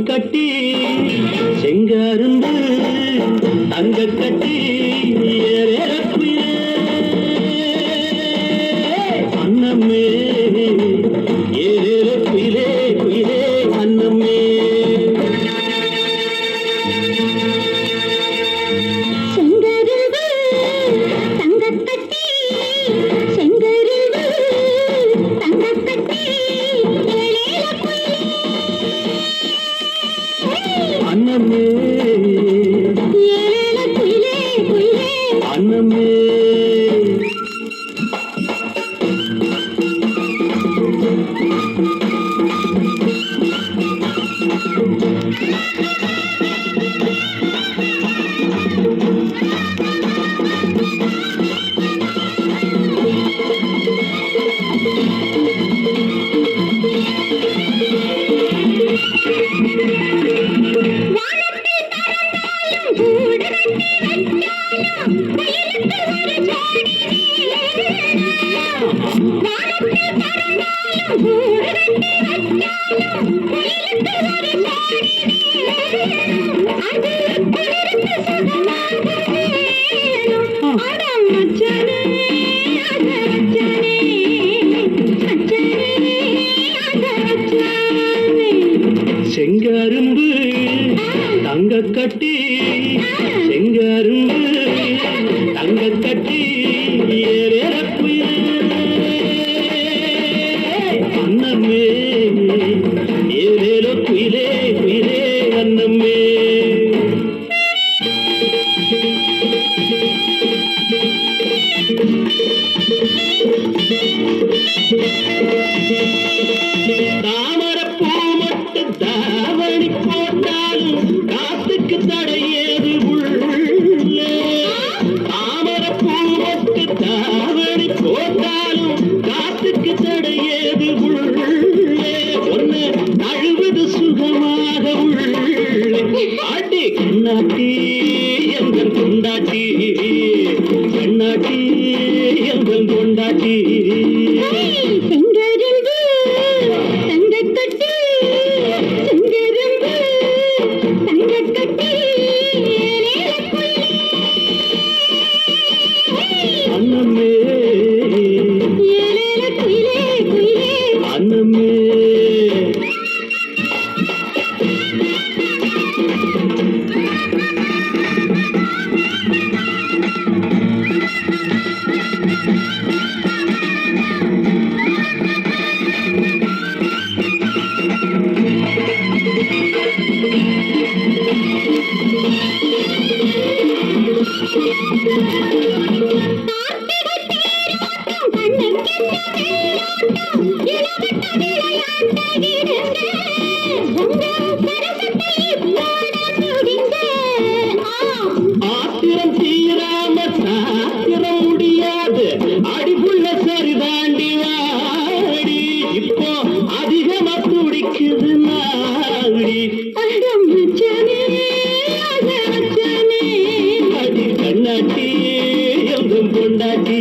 கட்டி செங்காருந்து தங்க கட்டி அன்னமே ஏற குயிலே குயிலே அன்னமே அன்னமே அன்னமே செங்கரும்பு தங்க கட்டி செங்கரும்பு தங்க கட்டி ஏற அன்னமே ஏறேலோ குயிலே குயிலே அன்னமே தாமரப்பூ மட்டும் தாவணி போட்டாலும் காத்துக்கு தடையேது உள்ளே தாமரப்பூ மட்டும் தாவணி போட்டாலும் காத்துக்கு தடையேது உள்ளே ஒன்னு அழுவது சுகமாக உள்ளே ஆட்டி கண்ணாட்டி எங்கள் கொண்டாட்டி கண்ணாட்டி எங்கள் கொண்டாட்டி அன்னமே அன்னமே ஆத்திரம் தீராம சாத்திரம் முடியாது அடிப்புள்ள சரிதாண்டி வாடி இப்போ அதிகமா துடிக்குது நாடி அடி கண்ணாட்டி எங்கும் கொண்டாட்டி